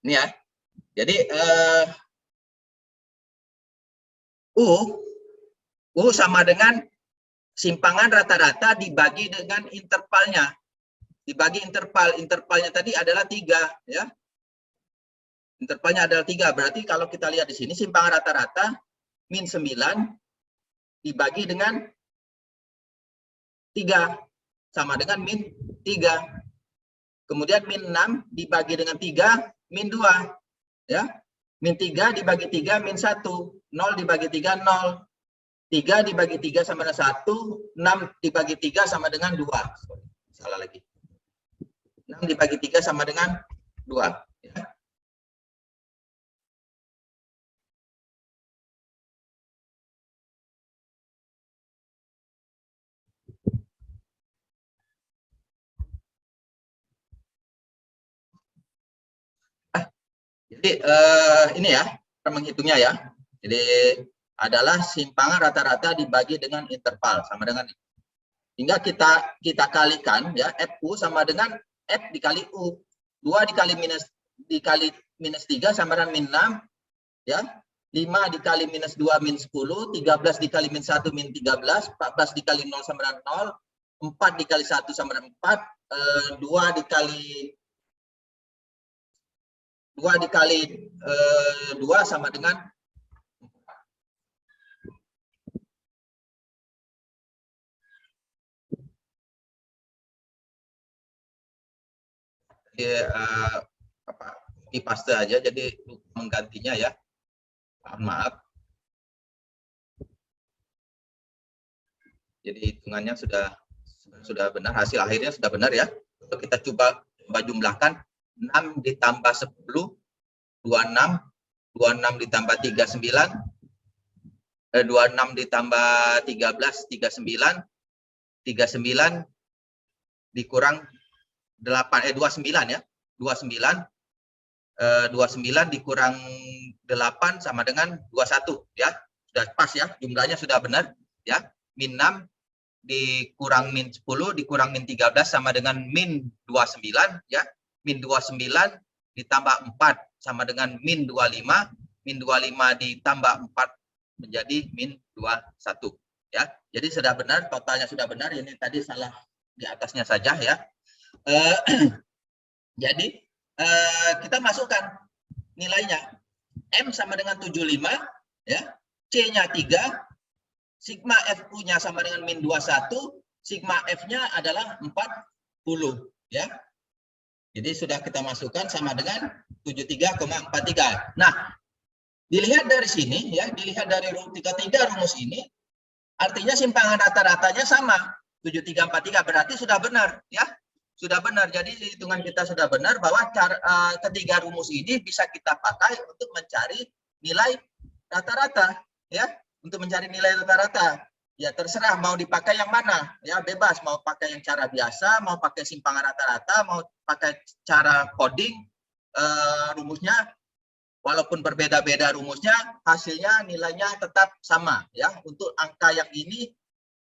Ini ya. Jadi U sama dengan simpangan rata-rata dibagi dengan intervalnya. Dibagi intervalnya tadi adalah 3 ya. Intervalnya adalah 3. Berarti kalau kita lihat di sini simpangan rata-rata min 9 dibagi dengan 3 sama dengan min 3. Kemudian min 6 dibagi dengan 3 min 2 ya. Min 3 dibagi 3 min 1. 0 dibagi 3 0. 3 dibagi 3 sama dengan 1, 6 dibagi 3 sama dengan 2. Sorry, salah lagi. 6 dibagi 3 sama dengan 2. Ya. Jadi ini ya, kita menghitungnya ya. Jadi adalah simpangan rata-rata dibagi dengan interval sama dengan ini. Hingga kita kalikan ya, FU sama dengan F dikali U. 2 dikali minus 3 sama dengan min 6 ya. 5 dikali minus 2 min 10, 13 dikali min 1 min 13, 14 dikali 0 sama dengan 0, 4 dikali 1 sama dengan 4, 2 dikali 2 sama dengan 4. Paste aja jadi menggantinya ya. Maaf. Jadi hitungannya sudah benar, hasil akhirnya sudah benar ya. Kita coba jumlahkan 6 ditambah 10 26, 26 ditambah 39, 26 ditambah 13 39, 39 dikurang 8 29 ya. 29 29 dikurang 8 sama dengan 21 ya. Sudah pas ya, jumlahnya sudah benar ya. Min 6 dikurang min 10 dikurang min 13 sama dengan min 29 ya. Min 29 ditambah 4 sama dengan min 25, min 25 ditambah 4 menjadi min 21 ya. Jadi sudah benar, totalnya sudah benar. Ini tadi salah di atasnya saja ya. Jadi kita masukkan nilainya. M sama dengan 75 ya. C-nya 3, sigma FU-nya sama dengan min 21, sigma F-nya adalah 40 ya. Jadi sudah kita masukkan sama dengan 73,43. Nah, dilihat dari sini ya, dilihat dari 3 rumus ini, artinya simpangan rata-ratanya sama, 7343, berarti sudah benar ya. Sudah benar. Jadi hitungan kita sudah benar bahwa ketiga rumus ini bisa kita pakai untuk mencari nilai rata-rata ya, untuk mencari nilai rata-rata. Ya terserah mau dipakai yang mana ya, bebas mau pakai yang cara biasa, mau pakai simpangan rata-rata, mau pakai cara coding. Rumusnya walaupun berbeda-beda rumusnya, hasilnya nilainya tetap sama ya. Untuk angka yang ini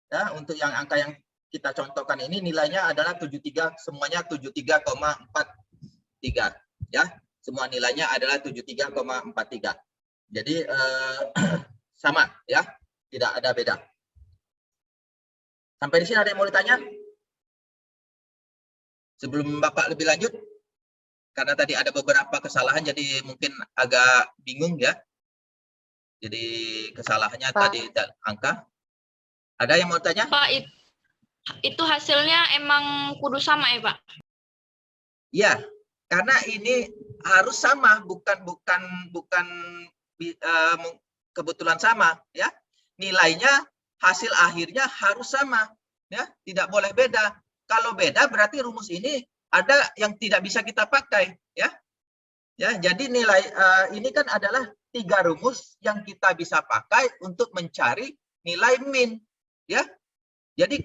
ya, untuk yang angka yang kita contohkan ini nilainya adalah 73, semuanya 73,43 ya. Semua nilainya adalah 73,43. Jadi sama ya, tidak ada beda. Sampai di sini ada yang mau ditanya? Sebelum Bapak lebih lanjut, karena tadi ada beberapa kesalahan, jadi mungkin agak bingung ya. Jadi kesalahannya Pak, tadi angka. Ada yang mau tanya? Pak, itu hasilnya emang kudu sama ya Pak? Ya, karena ini harus sama, bukan kebetulan sama ya. Nilainya, hasil akhirnya harus sama ya, tidak boleh beda. Kalau beda berarti rumus ini ada yang tidak bisa kita pakai ya. Ya, jadi nilai ini kan adalah 3 rumus yang kita bisa pakai untuk mencari nilai min ya. Jadi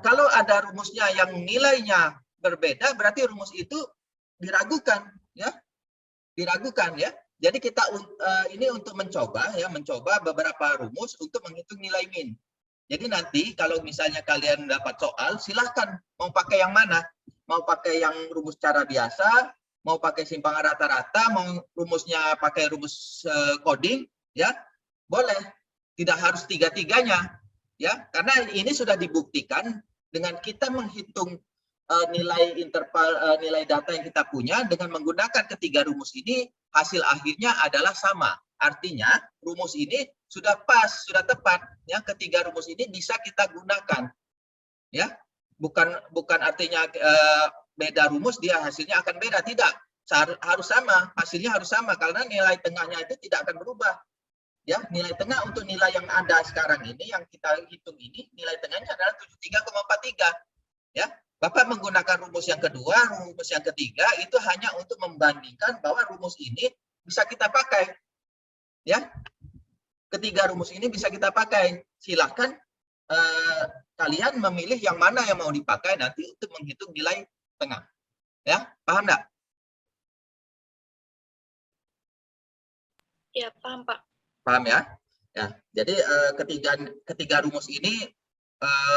kalau ada rumusnya yang nilainya berbeda berarti rumus itu diragukan ya. Diragukan ya. Jadi kita ini untuk mencoba beberapa rumus untuk menghitung nilai min. Jadi nanti kalau misalnya kalian dapat soal, silahkan mau pakai yang mana. Mau pakai yang rumus cara biasa mau pakai simpangan rata-rata, mau rumusnya pakai rumus coding, ya boleh. Tidak harus tiga-tiganya, ya, karena ini sudah dibuktikan dengan kita menghitung nilai interval, nilai data yang kita punya dengan menggunakan ketiga rumus ini, hasil akhirnya adalah sama. Artinya rumus ini sudah pas, sudah tepat, ya. Ketiga rumus ini bisa kita gunakan, ya. Bukan artinya beda rumus dia hasilnya akan beda, tidak. Harus sama, hasilnya harus sama karena nilai tengahnya itu tidak akan berubah. Ya, nilai tengah untuk nilai yang ada sekarang ini yang kita hitung ini nilai tengahnya adalah 73,43. Ya. Bapak menggunakan rumus yang kedua, rumus yang ketiga itu hanya untuk membandingkan bahwa rumus ini bisa kita pakai. Ya. Ketiga rumus ini bisa kita pakai. Silakan kalian memilih yang mana yang mau dipakai nanti untuk menghitung nilai tengah. Ya, paham enggak? Ya, paham, Pak. Paham ya? Ya, jadi ketiga rumus ini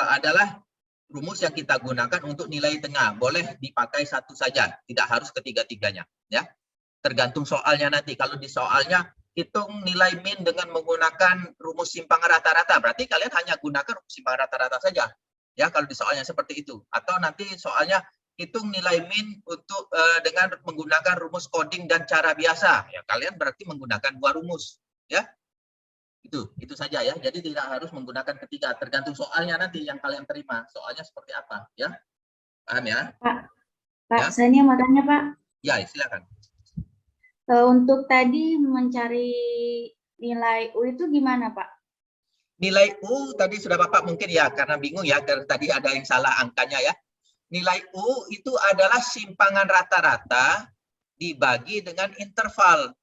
adalah rumus yang kita gunakan untuk nilai tengah. Boleh dipakai satu saja, tidak harus ketiga-tiganya, ya. Tergantung soalnya nanti. Kalau di soalnya hitung nilai min dengan menggunakan rumus simpangan rata-rata, berarti kalian hanya gunakan rumus simpangan rata-rata saja. Ya, kalau di soalnya seperti itu. Atau nanti soalnya hitung nilai min untuk dengan menggunakan rumus coding dan cara biasa. Ya, kalian berarti menggunakan dua rumus, ya. Itu saja ya. Jadi tidak harus menggunakan ketiga, tergantung soalnya nanti yang kalian terima. Soalnya seperti apa, ya. Paham ya? Pak, Ya? saya ini mau tanya, Pak. Ya, silakan. Untuk tadi mencari nilai U itu gimana, Pak? Nilai U tadi sudah Bapak mungkin ya, karena bingung ya, karena tadi ada yang salah angkanya ya. Nilai U itu adalah simpangan rata-rata dibagi dengan interval.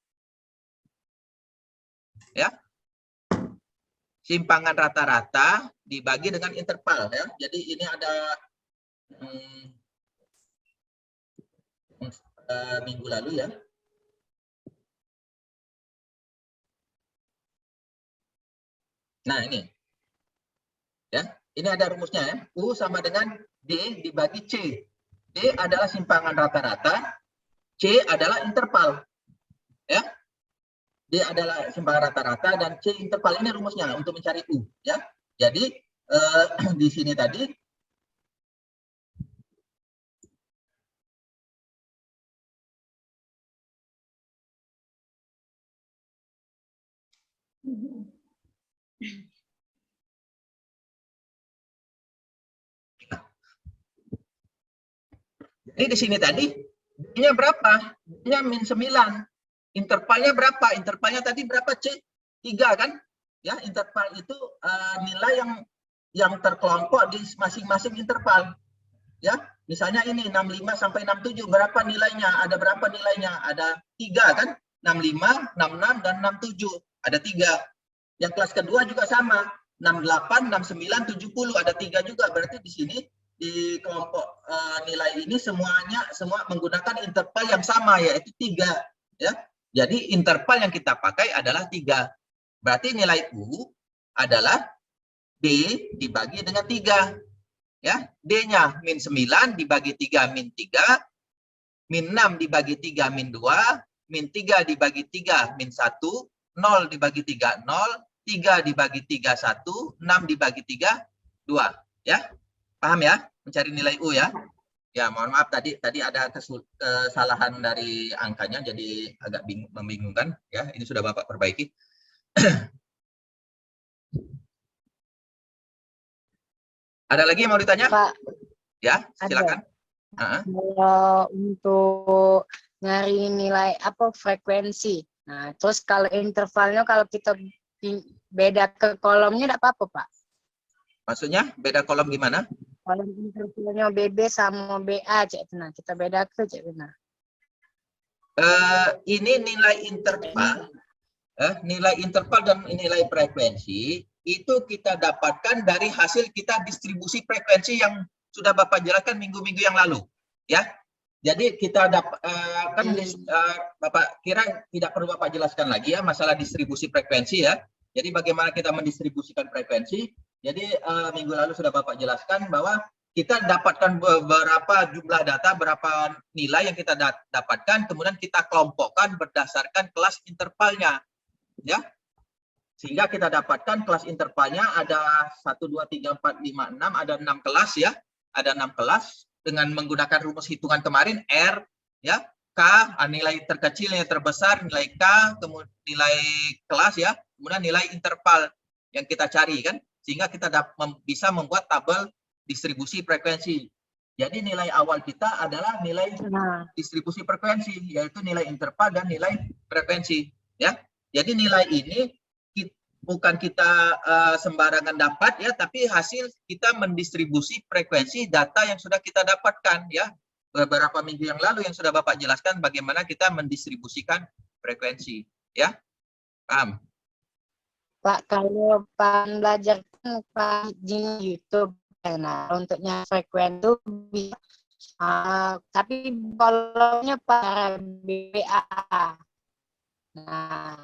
Ya. Simpangan rata-rata dibagi dengan interval ya. Jadi ini ada minggu lalu ya. Nah, ini. Ya, ini ada rumusnya ya. U sama dengan D dibagi C. D adalah simpangan rata-rata, C adalah interval. Ya. D adalah simpangan rata-rata dan C interval. Ini rumusnya untuk mencari U, ya. Jadi di sini tadi di sini tadi D-nya berapa? D-nya min 9. Intervalnya berapa? Intervalnya tadi berapa, C? 3 kan? Ya, interval itu nilai yang terkelompok di masing-masing interval. Ya, misalnya ini 65 sampai 67 berapa nilainya? Ada berapa nilainya? Ada 3 kan? 65, 66 dan 67. Ada 3. Yang kelas kedua juga sama. 68, 69, 70 ada 3 juga. Berarti di sini di kelompok nilai ini semua menggunakan interval yang sama yaitu 3, ya. Jadi interval yang kita pakai adalah 3. Berarti nilai U adalah D dibagi dengan 3. Ya, D-nya min 9 dibagi 3 min 3, min 6 dibagi 3 min 2, min 3 dibagi 3 min 1, 0 dibagi 3 0, 3 dibagi 3 1, 6 dibagi 3 2. Ya. Paham ya? Mencari nilai U ya. Ya, mohon maaf tadi ada kesalahan dari angkanya jadi agak membingungkan ya. Ini sudah Bapak perbaiki. Ada lagi yang mau ditanya? Pak, ya, silakan. Kalau untuk nyari nilai apa frekuensi. Nah, terus kalau intervalnya kalau kita beda ke kolomnya enggak apa-apa, Pak? Maksudnya beda kolom gimana? Kolom intervalnya BB sama BA, Cek. Nah, kita beda ke Cek benar. Ini nilai interval. Nilai interval dan nilai frekuensi itu kita dapatkan dari hasil kita distribusi frekuensi yang sudah Bapak jelaskan minggu-minggu yang lalu, ya. Jadi kita Bapak kira tidak perlu Bapak jelaskan lagi ya masalah distribusi frekuensi ya. Jadi bagaimana kita mendistribusikan frekuensi. Jadi minggu lalu sudah Bapak jelaskan bahwa kita dapatkan beberapa jumlah data, berapa nilai yang kita dapatkan, kemudian kita kelompokkan berdasarkan kelas intervalnya, ya. Sehingga kita dapatkan kelas intervalnya ada 1, 2, 3, 4, 5, 6, ada 6 kelas ya. Ada 6 kelas dengan menggunakan rumus hitungan kemarin, R, ya, K, nilai terkecil, nilai terbesar, nilai K, kemudian nilai kelas ya, kemudian nilai interval yang kita cari kan. Sehingga kita bisa membuat tabel distribusi frekuensi. Jadi nilai awal kita adalah nilai distribusi frekuensi, yaitu nilai interval dan nilai frekuensi. Ya, jadi nilai ini bukan kita sembarangan dapat ya, tapi hasil kita mendistribusi frekuensi data yang sudah kita dapatkan ya. Beberapa minggu yang lalu yang sudah Bapak jelaskan bagaimana kita mendistribusikan frekuensi. Ya, paham? Pak, kalau Pak belajar Pak di YouTube, nah untuknya frekuensi itu bisa, tapi kolomnya para BPA. Nah,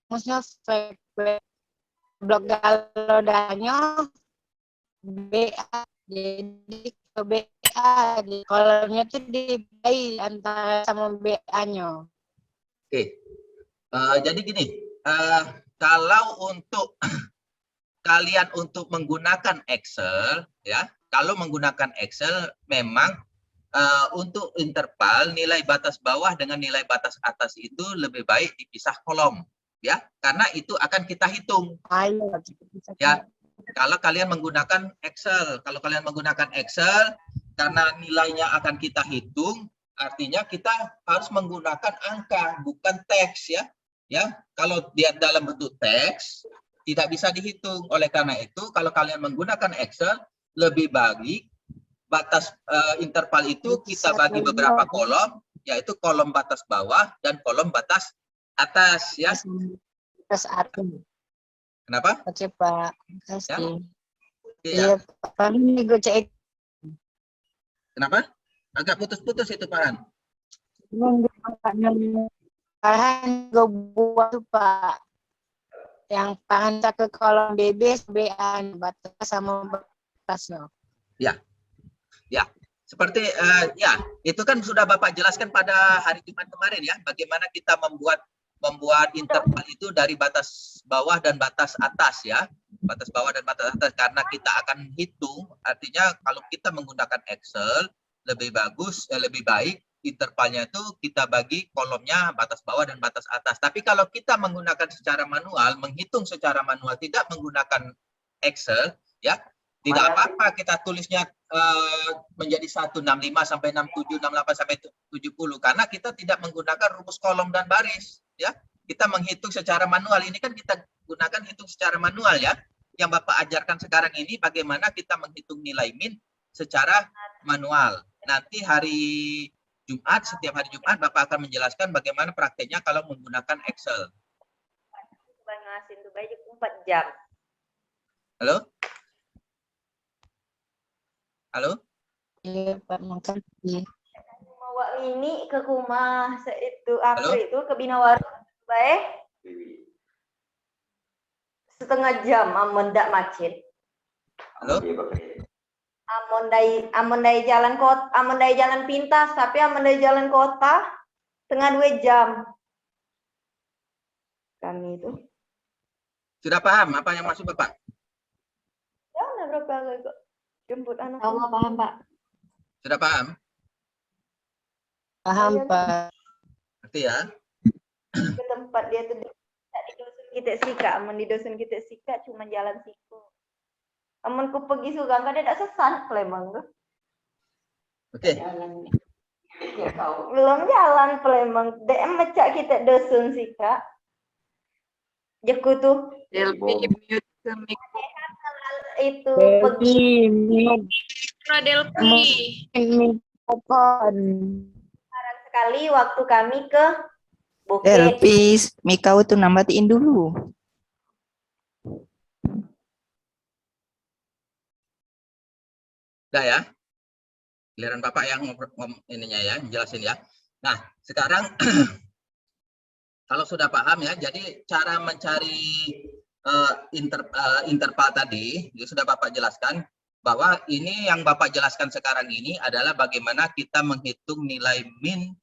maksudnya frekuensi blok galodanya BA, jadi ke BA di kolomnya itu dibagi antara sama BA-nya. Oke, jadi gini, kalau untuk kalian untuk menggunakan Excel ya, kalau menggunakan Excel memang untuk interval nilai batas bawah dengan nilai batas atas itu lebih baik dipisah kolom ya, karena itu akan kita hitung. Ya, kalau kalian menggunakan Excel, karena nilainya akan kita hitung, artinya kita harus menggunakan angka bukan teks ya. Ya, kalau dia dalam bentuk teks tidak bisa dihitung. Oleh karena itu, kalau kalian menggunakan Excel, lebih baik batas interval itu kita bagi beberapa kolom, yaitu kolom batas bawah dan kolom batas atas ya. Batas atas. Kenapa? Oke Pak, kasih. Ya. Iya, Pak ini gue cek. Kenapa? Agak putus-putus itu Pak. Parahan gue buat tuh Pak, yang parahan ke kolom BB, BA, batas sama batasnya. Ya, ya. Seperti ya, itu kan sudah Bapak jelaskan pada hari Jumat kemarin ya, bagaimana kita membuat interval itu dari batas bawah dan batas atas ya, batas bawah dan batas atas, karena kita akan hitung, artinya kalau kita menggunakan Excel lebih bagus, lebih baik intervalnya itu kita bagi kolomnya batas bawah dan batas atas. Tapi kalau kita menggunakan secara manual, menghitung secara manual, tidak menggunakan Excel, ya tidak apa-apa kita tulisnya menjadi 165 sampai 67, 68 sampai 70 karena kita tidak menggunakan rumus kolom dan baris, ya. Kita menghitung secara manual. Ini kan kita gunakan hitung secara manual ya. Yang Bapak ajarkan sekarang ini bagaimana kita menghitung nilai min secara manual. Nanti hari Jumat, setiap hari Jumat Bapak akan menjelaskan bagaimana prakteknya kalau menggunakan Excel. Ngasin tuh baik 4 jam. Halo? Halo? Iya Pak, makasih. Bawa ini ke rumah itu apa Halo? itu ke Binawaru baik. Setengah jam amon ndak macet. Halo? Amon dari jalan kota, amon dari jalan pintas, tapi amon dari jalan kota setengah 2 jam. Kami itu. Sudah paham apa yang maksud Bapak? Ya, udah berapa kali kok jemput anak. Allah paham Pak. Sudah paham? Paham Pak. Ngerti ya? Ke tempat dia tuh di dusun kita sika, amon di dusun kita sika cuma jalan siku. Amon ku pergi Sugang kan dia tak sesat Palembang tuh. Oke. Belum jalan Palembang. DM mecak kita dusun sika. Jaku tuh itu pergi Delphi. Mikrofon. jarang sekali waktu kami ke Bukit. Elpis, Mikau tuh nambahin dulu. Udah ya? Giliran Bapak yang ininya ya, jelasin ya. Nah, sekarang kalau sudah paham ya, jadi cara mencari interval tadi, sudah Bapak jelaskan. bahwa ini yang Bapak jelaskan sekarang ini adalah bagaimana kita menghitung nilai min,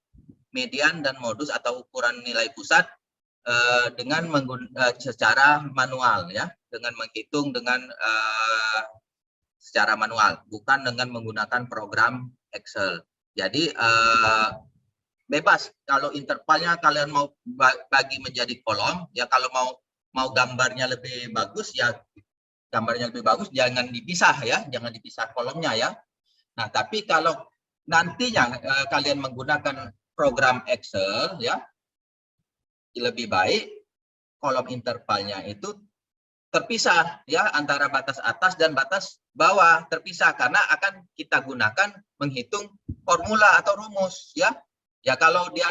median, dan modus atau ukuran nilai pusat dengan secara manual, ya, dengan menghitung dengan secara manual, bukan dengan menggunakan program Excel. Jadi bebas kalau intervalnya kalian mau bagi menjadi kolom, ya kalau mau gambarnya lebih bagus, ya gambarnya lebih bagus, jangan dipisah, ya, jangan dipisah kolomnya, ya. Nah, tapi kalau nantinya kalian menggunakan program Excel, ya, lebih baik kolom intervalnya itu terpisah, ya, antara batas atas dan batas bawah, terpisah, karena akan kita gunakan menghitung formula atau rumus, ya. Ya, kalau dia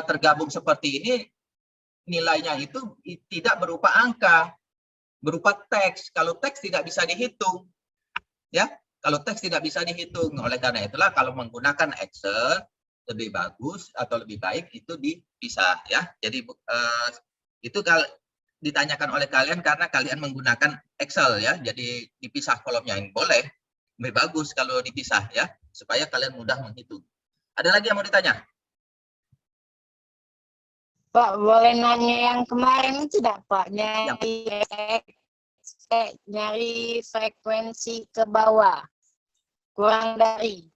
tergabung seperti ini, nilainya itu tidak berupa angka, berupa teks. Kalau teks tidak bisa dihitung, ya. Kalau teks tidak bisa dihitung. Oleh karena itulah kalau menggunakan Excel lebih bagus atau lebih baik itu dipisah, ya. Jadi itu kalau ditanyakan oleh kalian karena kalian menggunakan Excel, ya. Jadi dipisah kolomnya, yang boleh. Lebih bagus kalau dipisah, ya, supaya kalian mudah menghitung. Ada lagi yang mau ditanya? Pak, boleh nanya yang kemarin itu tidak, Pak? Nyari frekuensi ke bawah. Kurang dari.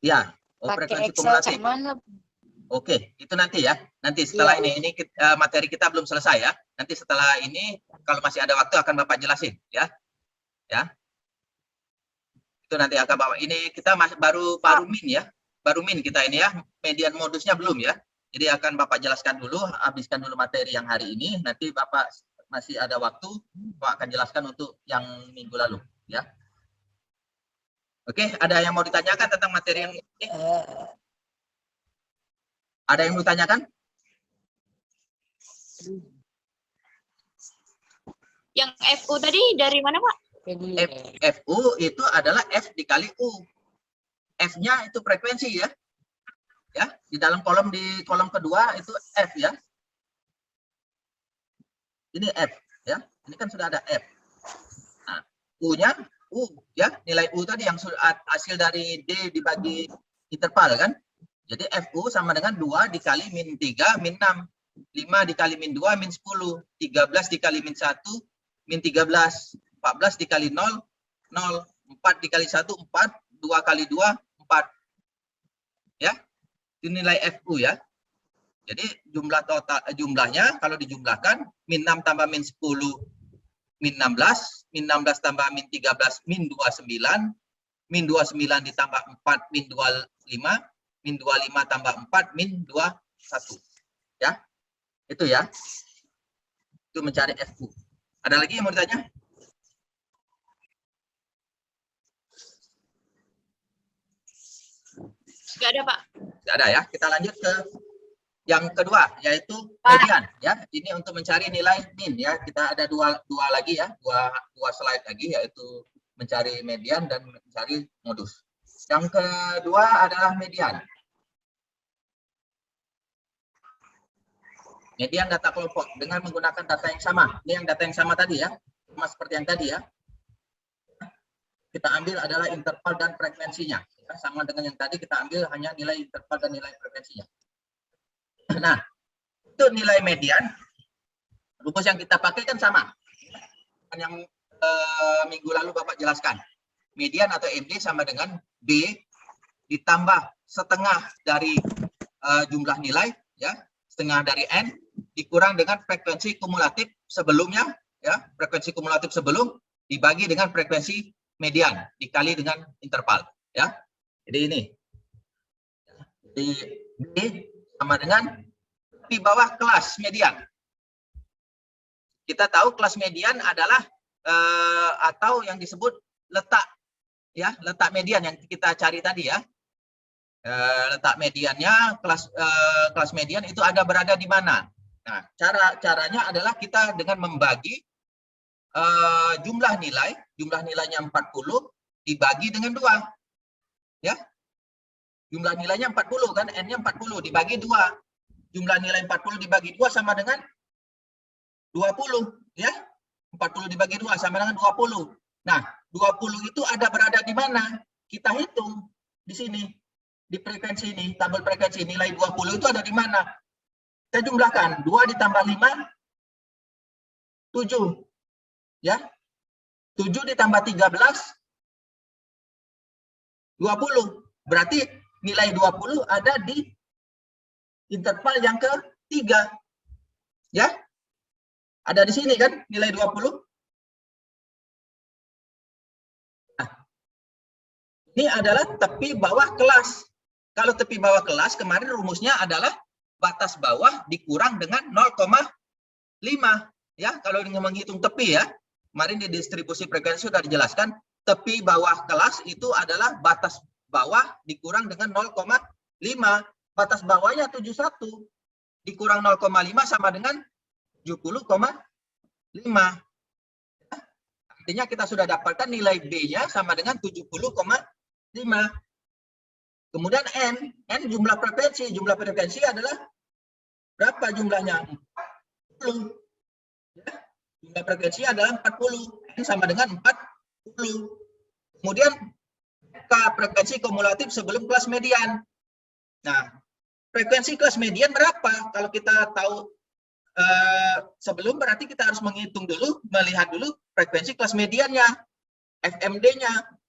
Ya, Pakai frekuensi Excel kumulatif. mana? Oke, itu nanti, ya. Nanti setelah ini materi kita belum selesai, ya. Nanti setelah ini kalau masih ada waktu akan Bapak jelasin, ya. Ya. Itu nanti akan Bapak. Ini kita baru min, ya. Baru min kita ini, ya. Median modusnya belum, ya. Jadi akan Bapak jelaskan dulu, habiskan dulu materi yang hari ini, nanti Bapak masih ada waktu, Bapak akan jelaskan untuk yang minggu lalu, ya. Oke, ada yang mau ditanyakan tentang materi yang ini? Ada yang mau ditanyakan? Yang FU tadi dari mana, Pak? FU itu adalah F dikali U. F-nya itu frekuensi, ya. Ya, di dalam di kolom kedua itu F, ya. Ini F, ya. Ini kan sudah ada F. Nah, U-nya U, ya. Nilai U tadi yang hasil dari D dibagi interval, kan. Jadi FU sama dengan 2 dikali min 3 min 6. 5 dikali min 2 min 10. 13 dikali min 1 min 13. 14 dikali 0 0. 4 dikali 1 4. 2 kali 2 4. Ya. Itu nilai FU, ya. Jadi jumlah total jumlahnya kalau dijumlahkan min 6 tambah min 10 min 16, min 16 tambah min 13 min 29, min 29 ditambah 4 min 25, min 25 tambah 4 min 21. Ya. Itu, ya. Itu mencari FU. Ada lagi yang mau ditanya? Nggak ada, Pak. Tidak ada, ya. Kita lanjut ke yang kedua, yaitu median, ya. Ini untuk mencari nilai min, ya. Kita ada dua lagi, ya. Dua slide lagi, yaitu mencari median dan mencari modus. Yang kedua adalah median. Median data kelompok dengan menggunakan data yang sama. Ini yang data yang sama tadi, ya. Sama seperti yang tadi, ya. Kita ambil adalah interval dan frekuensinya. Sama dengan yang tadi, kita ambil hanya nilai interval dan nilai frekuensinya. Nah, itu nilai median. Rumus yang kita pakai kan sama. Yang minggu lalu Bapak jelaskan. Median atau MD sama dengan B ditambah setengah dari jumlah nilai, ya, setengah dari N, dikurang dengan frekuensi kumulatif sebelumnya, ya, frekuensi kumulatif sebelum dibagi dengan frekuensi median dikali dengan interval, ya. Jadi ini di B sama dengan di bawah kelas median. Kita tahu kelas median adalah atau yang disebut letak, ya, letak median yang kita cari tadi, ya. Letak mediannya kelas median itu berada di mana? Nah, caranya adalah kita dengan membagi jumlah nilainya 40 dibagi dengan 2. Ya. Jumlah nilainya 40 kan, N-nya 40 dibagi 2. Jumlah nilai 40 dibagi 2 sama dengan 20, ya. 40 dibagi 2 sama dengan 20. Nah, 20 itu berada di mana? Kita hitung di sini. Di frekuensi ini, tabel frekuensi nilai 20 itu ada di mana? Kita jumlahkan 2 ditambah 5 7. Ya. 7 ditambah 13 20. Berarti nilai 20 ada di interval yang ketiga. Ya. Ada di sini kan nilai 20. Nah, ini adalah tepi bawah kelas. Kalau tepi bawah kelas kemarin rumusnya adalah batas bawah dikurang dengan 0,5. Ya, kalau menghitung tepi ya. Kemarin di distribusi frekuensi sudah dijelaskan tepi bawah kelas itu adalah batas bawah dikurang dengan 0,5. Batas bawahnya 71 dikurang 0,5 sama dengan 70,5. Artinya kita sudah dapatkan nilai B-nya sama dengan 70,5. Kemudian N jumlah frekuensi. Jumlah frekuensi adalah berapa jumlahnya? 40. Ya. Jumlah frekuensi adalah 40. N sama dengan 40. Kemudian frekuensi kumulatif sebelum kelas median. Nah, frekuensi kelas median berapa? Kalau kita tahu sebelum berarti kita harus menghitung dulu, melihat dulu frekuensi kelas mediannya, FMD-nya.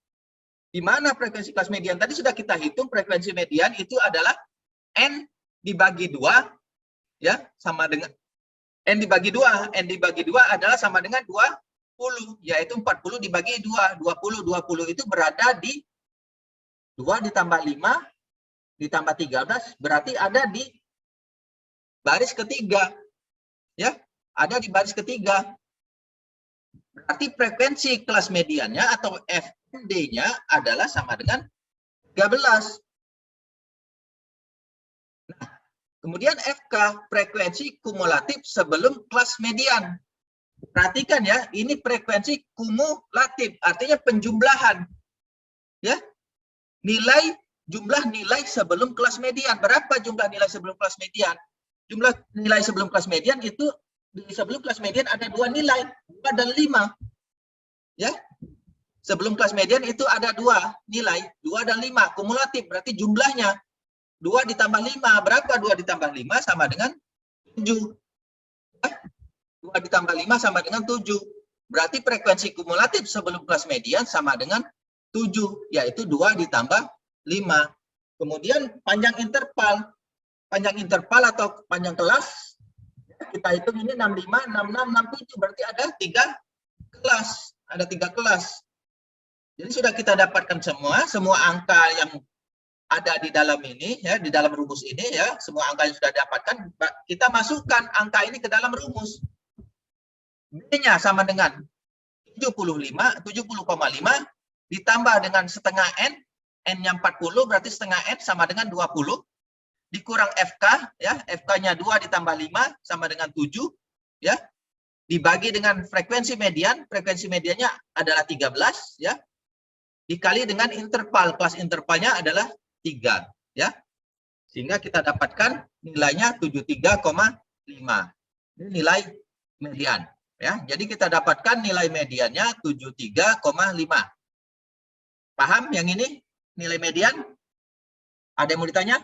Di mana frekuensi kelas median? Tadi sudah kita hitung frekuensi median itu adalah N dibagi 2 ya, sama dengan N dibagi 2. N dibagi 2 adalah sama dengan 20, yaitu 40 dibagi 2. 20 itu berada di 2 ditambah 5 ditambah 13, berarti ada di baris ketiga. Ya, ada di baris ketiga. Berarti frekuensi kelas mediannya atau FMD-nya adalah sama dengan 13. Nah, kemudian FK, frekuensi kumulatif sebelum kelas median. Perhatikan ya, ini frekuensi kumulatif, artinya penjumlahan. Ya, jumlah nilai sebelum kelas median. Berapa jumlah nilai sebelum kelas median? Jumlah nilai sebelum kelas median itu di sebelum kelas median ada 2 nilai, 2 dan 5. Ya. Sebelum kelas median itu ada 2 nilai, 2 dan 5 kumulatif, berarti jumlahnya 2 ditambah 5. Berapa 2 ditambah 5 sama dengan 7. Ya. 2 ditambah 5 sama dengan 7. Berarti frekuensi kumulatif sebelum kelas median sama dengan 7, yaitu 2 ditambah 5. Kemudian panjang interval. Panjang interval atau panjang kelas, kita hitung ini 65, 66, 67, berarti ada 3 kelas. Ada 3 kelas. Jadi sudah kita dapatkan semua angka yang ada di dalam ini, ya, di dalam rumus ini, ya, semua angka yang sudah dapatkan, kita masukkan angka ini ke dalam rumus. B-nya sama dengan 70,5 ditambah dengan setengah N, N-nya 40, berarti setengah N sama dengan 20. Dikurang FK, ya, FK-nya 2 ditambah 5 sama dengan 7, ya, dibagi dengan frekuensi median mediannya adalah 13, ya, dikali dengan interval, kelas intervalnya adalah 3, ya, sehingga kita dapatkan nilainya 73,5. Ini nilai median, ya, jadi kita dapatkan nilai mediannya 73,5. Paham yang ini nilai median? Ada yang mau ditanya?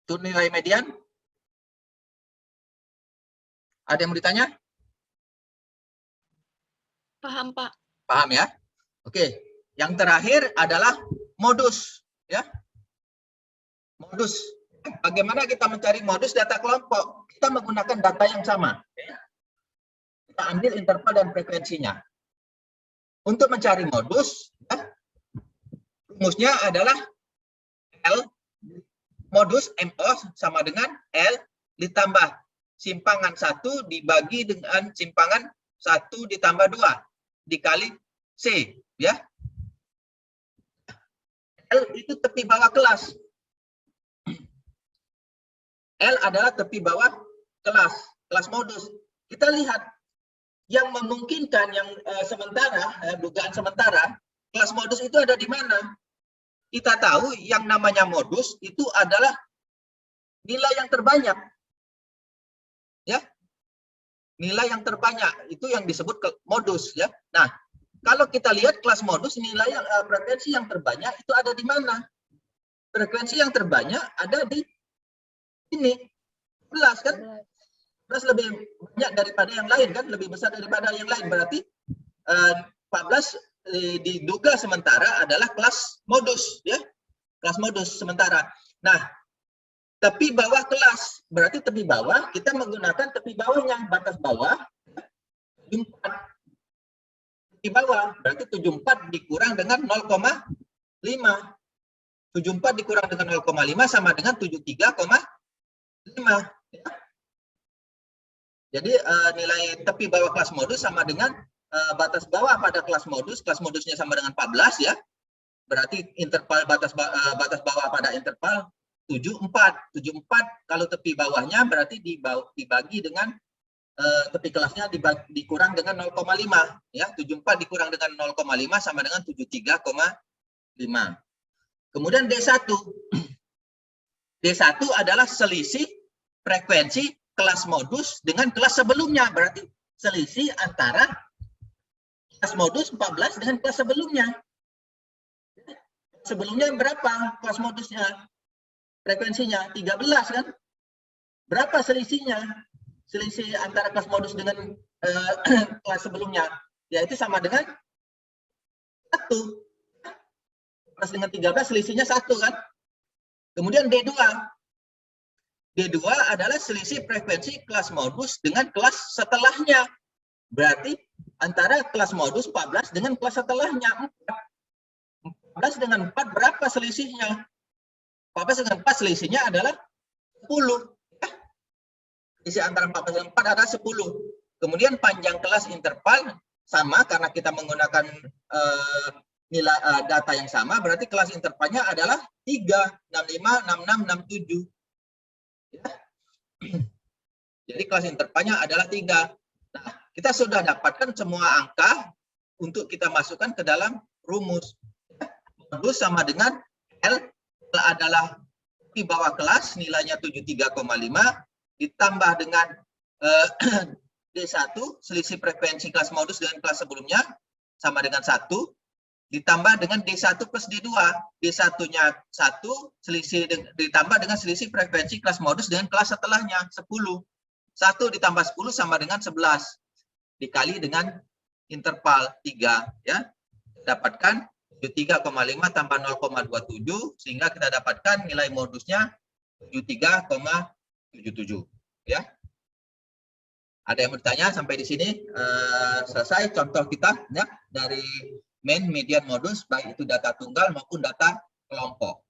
Itu nilai median? Ada yang mau ditanya? Paham, Pak. Paham ya? Oke. Yang terakhir adalah modus. Ya. Modus. Bagaimana kita mencari modus data kelompok? Kita menggunakan data yang sama. Kita ambil interval dan frekuensinya. Untuk mencari modus, ya, rumusnya adalah L modus MO sama dengan L ditambah simpangan 1 dibagi dengan simpangan 1 ditambah 2 dikali C, ya. L itu tepi bawah kelas. L adalah tepi bawah kelas modus. Kita lihat yang memungkinkan, yang sementara, dugaan sementara, kelas modus itu ada di mana? Kita tahu yang namanya modus itu adalah nilai yang terbanyak. Ya. nilai yang terbanyak itu yang disebut modus ya. Nah, kalau kita lihat kelas modus, nilai yang frekuensi yang terbanyak itu ada di mana? Frekuensi yang terbanyak ada di ini 11 kan? 11 lebih banyak daripada yang lain kan, lebih besar daripada yang lain, berarti 14 diduga sementara adalah kelas modus ya, kelas modus sementara. Nah, tepi bawah kelas, berarti tepi bawah kita menggunakan tepi bawahnya, batas bawah 74. Tepi bawah berarti 74 dikurang dengan 0,5. 74 dikurang dengan 0,5 sama dengan 73,5 ya. Jadi nilai tepi bawah kelas modus sama dengan batas bawah pada kelas modusnya sama dengan 14 ya. Berarti interval batas bawah pada interval 74 kalau tepi bawahnya berarti dibagi dengan tepi kelasnya dikurang dengan 0,5 ya. 74 dikurang dengan 0,5 sama dengan 73,5. Kemudian D1. D1 adalah selisih frekuensi kelas modus dengan kelas sebelumnya, berarti selisih antara kelas modus 14 dengan kelas sebelumnya. Sebelumnya berapa kelas modusnya? Frekuensinya 13 kan? Berapa selisihnya? Selisih antara kelas modus dengan kelas sebelumnya, yaitu sama dengan 1. Plus dengan 13 selisihnya 1 kan? Kemudian D2. D2 adalah selisih frekuensi kelas modus dengan kelas setelahnya. Berarti antara kelas modus 14 dengan kelas setelahnya 4. 14 dengan 4 berapa selisihnya? 14 dengan 4 selisihnya adalah 10. Selisih antara 14 dan 4 adalah 10. Kemudian panjang kelas interval sama karena kita menggunakan nilai data yang sama, berarti kelas intervalnya adalah 3, 65, 66, 67. Ya. Jadi kelas intervalnya adalah 3. Nah, kita sudah dapatkan semua angka untuk kita masukkan ke dalam rumus. Modus sama dengan L adalah di bawah kelas, nilainya 73,5, ditambah dengan D1, selisih frekuensi kelas modus dengan kelas sebelumnya, sama dengan 1, ditambah dengan D1 plus D2. D1-nya 1, ditambah dengan selisih frekuensi kelas modus dengan kelas setelahnya, 10. 1 ditambah 10 sama dengan 11. Dikali dengan interval 3. Ya. Dapatkan 73,5 tambah 0,27, sehingga kita dapatkan nilai modusnya 73,77. Ya. Ada yang bertanya sampai di sini? Selesai contoh kita ya, dari main, median, modus, baik itu data tunggal maupun data kelompok.